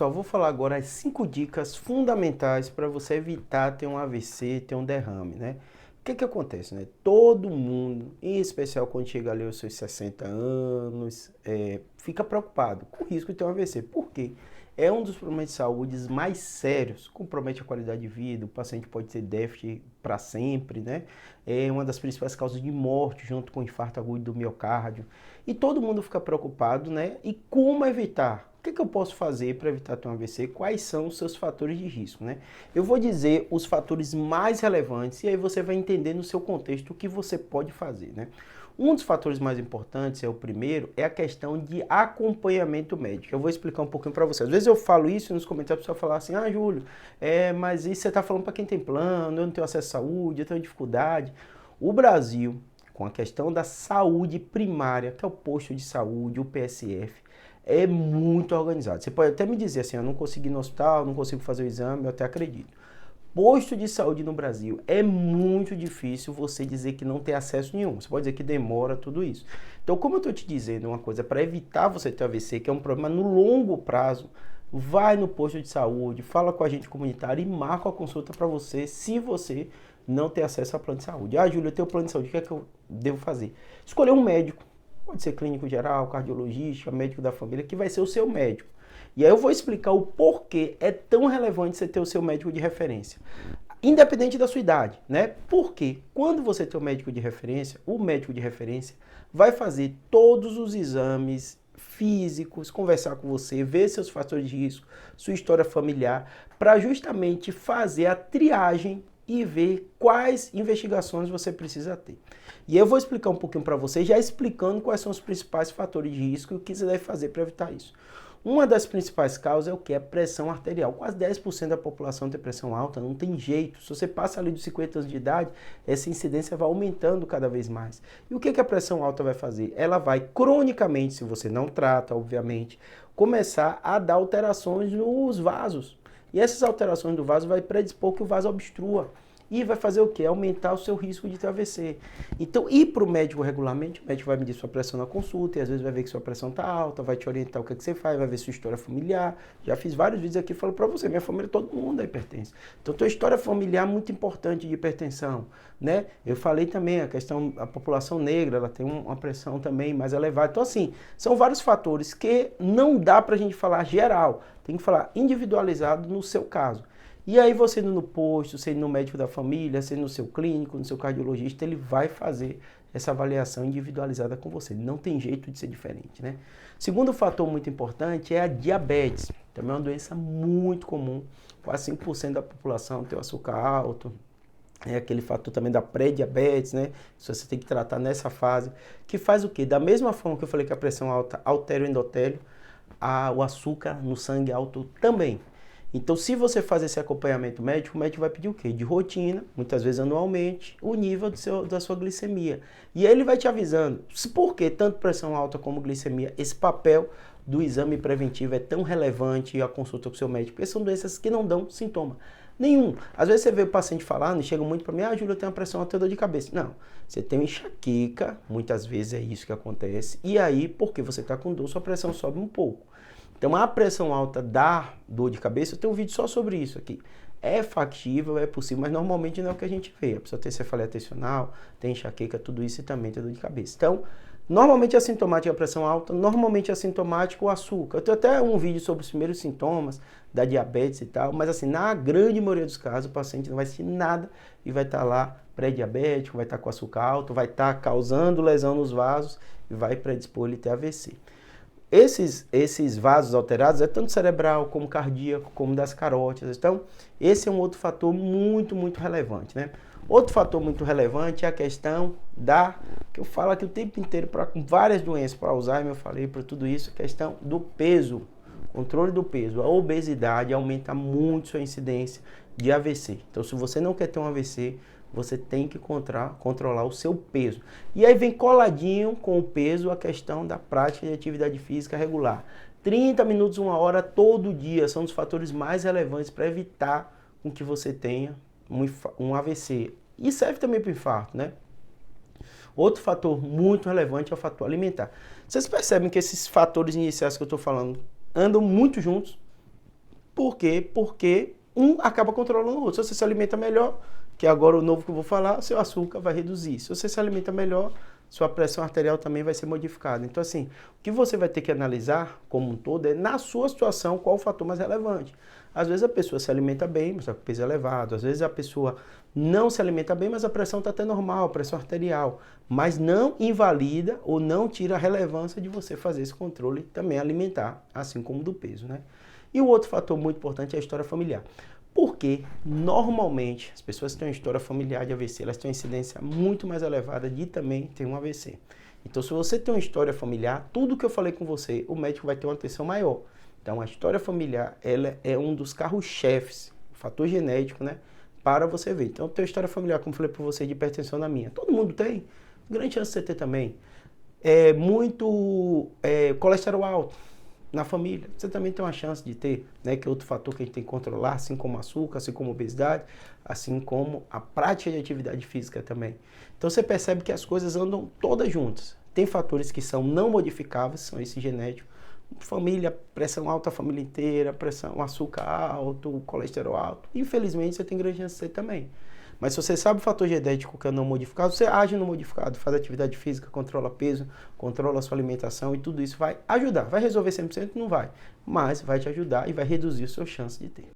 Só vou falar agora as 5 dicas fundamentais para você evitar ter um AVC, ter um derrame, né? O que que acontece, né? Todo mundo, em especial quando chega ali aos seus 60 anos, fica preocupado com o risco de ter um AVC. Por quê? É um dos problemas de saúde mais sérios, compromete a qualidade de vida, o paciente pode ter déficit para sempre, né? É uma das principais causas de morte, junto com o infarto agudo do miocárdio. E todo mundo fica preocupado, né? E como evitar? O que que eu posso fazer para evitar ter um AVC? Quais são os seus fatores de risco, né? Eu vou dizer os fatores mais relevantes e aí você vai entender no seu contexto o que você pode fazer, né? Um dos fatores mais importantes, é o primeiro, é a questão de acompanhamento médico. Eu vou explicar um pouquinho para você. Às vezes eu falo isso e nos comentários o pessoal fala assim, ah, Júlio, mas isso você está falando para quem tem plano, eu não tenho acesso à saúde, eu tenho dificuldade. O Brasil, com a questão da saúde primária, que é o posto de saúde, o PSF, é muito organizado. Você pode até me dizer assim, eu não consigo ir no hospital, não consigo fazer o exame, eu até acredito. Posto de saúde no Brasil, é muito difícil você dizer que não tem acesso nenhum. Você pode dizer que demora tudo isso. Então, como eu estou te dizendo uma coisa, para evitar você ter AVC, que é um problema no longo prazo, vai no posto de saúde, fala com a agente comunitário e marca a consulta para você, se você não ter acesso a plano de saúde. Ah, Júlio, eu tenho plano de saúde, o que é que eu devo fazer? Escolher um médico. Pode ser clínico geral, cardiologista, médico da família, que vai ser o seu médico. E aí eu vou explicar o porquê é tão relevante você ter o seu médico de referência. Independente da sua idade, né? Porque quando você tem um médico de referência, o médico de referência vai fazer todos os exames físicos, conversar com você, ver seus fatores de risco, sua história familiar, para justamente fazer a triagem e ver quais investigações você precisa ter. E eu vou explicar um pouquinho para você, já explicando quais são os principais fatores de risco e o que você deve fazer para evitar isso. Uma das principais causas é o que? A pressão arterial. Quase 10% da população tem pressão alta, não tem jeito. Se você passa ali dos 50 anos de idade, essa incidência vai aumentando cada vez mais. E o que a pressão alta vai fazer? Ela vai cronicamente, se você não trata, obviamente, começar a dar alterações nos vasos. E essas alterações do vaso vai predispor que o vaso obstrua. E vai fazer o quê? Aumentar o seu risco de ter AVC. Então, ir para o médico regularmente, o médico vai medir sua pressão na consulta e às vezes vai ver que sua pressão está alta, vai te orientar o que você faz, vai ver sua história familiar. Já fiz vários vídeos aqui falando para você, minha família, todo mundo é hipertenso. Então, tua história familiar é muito importante de hipertensão, né? Eu falei também a questão, a população negra, ela tem uma pressão também mais elevada. Então, assim, são vários fatores que não dá para a gente falar geral, tem que falar individualizado no seu caso. E aí você indo no posto, você indo no médico da família, você indo no seu clínico, no seu cardiologista, ele vai fazer essa avaliação individualizada com você. Não tem jeito de ser diferente, né? Segundo fator muito importante é a diabetes. Também é uma doença muito comum. Quase 5% da população tem o açúcar alto. É aquele fator também da pré-diabetes, né? Isso você tem que tratar nessa fase. Que faz o quê? Da mesma forma que eu falei que a pressão alta altera o endotélio, o açúcar no sangue alto também. Então, se você fazer esse acompanhamento médico, o médico vai pedir o quê? De rotina, muitas vezes anualmente, o nível da sua glicemia. E ele vai te avisando. Por que tanto pressão alta como glicemia? Esse papel do exame preventivo é tão relevante e a consulta com o seu médico, porque são doenças que não dão sintoma nenhum. Às vezes você vê o paciente falando e chega muito para mim, ah, Júlio, eu tenho uma pressão alta e dor de cabeça. Não, você tem uma enxaqueca, muitas vezes é isso que acontece, e aí, porque você está com dor, sua pressão sobe um pouco. Então, a pressão alta dá dor de cabeça, eu tenho um vídeo só sobre isso aqui. É factível, é possível, mas normalmente não é o que a gente vê. A pessoa tem cefaleia tensional, tem enxaqueca, tudo isso e também tem dor de cabeça. Então, normalmente é assintomática a pressão alta, normalmente é assintomático o açúcar. Eu tenho até um vídeo sobre os primeiros sintomas da diabetes e tal, mas assim, na grande maioria dos casos, o paciente não vai sentir nada e vai estar lá pré-diabético, vai estar com açúcar alto, vai estar causando lesão nos vasos e vai predispor ele a ter AVC. Esses vasos alterados é tanto cerebral, como cardíaco, como das carótidas. Então, esse é um outro fator muito, muito relevante, né? Outro fator muito relevante é a questão que eu falo aqui o tempo inteiro para várias doenças, para Alzheimer, eu falei, para tudo isso, a questão do peso, controle do peso. A obesidade aumenta muito sua incidência de AVC. Então, se você não quer ter um AVC, você tem que controlar o seu peso. E aí vem coladinho com o peso a questão da prática de atividade física regular. 30 minutos, 1 hora todo dia são os fatores mais relevantes para evitar com que você tenha um AVC. E serve também para o infarto, né? Outro fator muito relevante é o fator alimentar. Vocês percebem que esses fatores iniciais que eu estou falando andam muito juntos? Por quê? Porque um acaba controlando o outro. Se você se alimenta melhor, que é agora o novo que eu vou falar, seu açúcar vai reduzir. Se você se alimenta melhor, sua pressão arterial também vai ser modificada. Então, assim, o que você vai ter que analisar como um todo é, na sua situação, qual o fator mais relevante. Às vezes a pessoa se alimenta bem, mas o peso é elevado. Às vezes a pessoa não se alimenta bem, mas a pressão está até normal, a pressão arterial. Mas não invalida ou não tira a relevância de você fazer esse controle também alimentar, assim como do peso, né? E o outro fator muito importante é a história familiar. Porque, normalmente, as pessoas que têm uma história familiar de AVC, elas têm uma incidência muito mais elevada de também ter um AVC. Então, se você tem uma história familiar, tudo que eu falei com você, o médico vai ter uma atenção maior. Então, a história familiar, ela é um dos carros-chefes, fator genético, né? Para você ver. Então, tem uma história familiar, como eu falei para você, de hipertensão na minha. Todo mundo tem. Grande chance de você ter também. Colesterol alto na família, você também tem uma chance de ter, né, que é outro fator que a gente tem que controlar, assim como açúcar, assim como obesidade, assim como a prática de atividade física também. Então você percebe que as coisas andam todas juntas. Tem fatores que são não modificáveis, são esse genético, família, pressão alta a família inteira, pressão, açúcar alto, colesterol alto. Infelizmente você tem grande chance de ter também. Mas se você sabe o fator genético que é não modificado, você age no modificado, faz atividade física, controla peso, controla a sua alimentação e tudo isso vai ajudar. Vai resolver 100%? Não vai. Mas vai te ajudar e vai reduzir a sua chance de ter.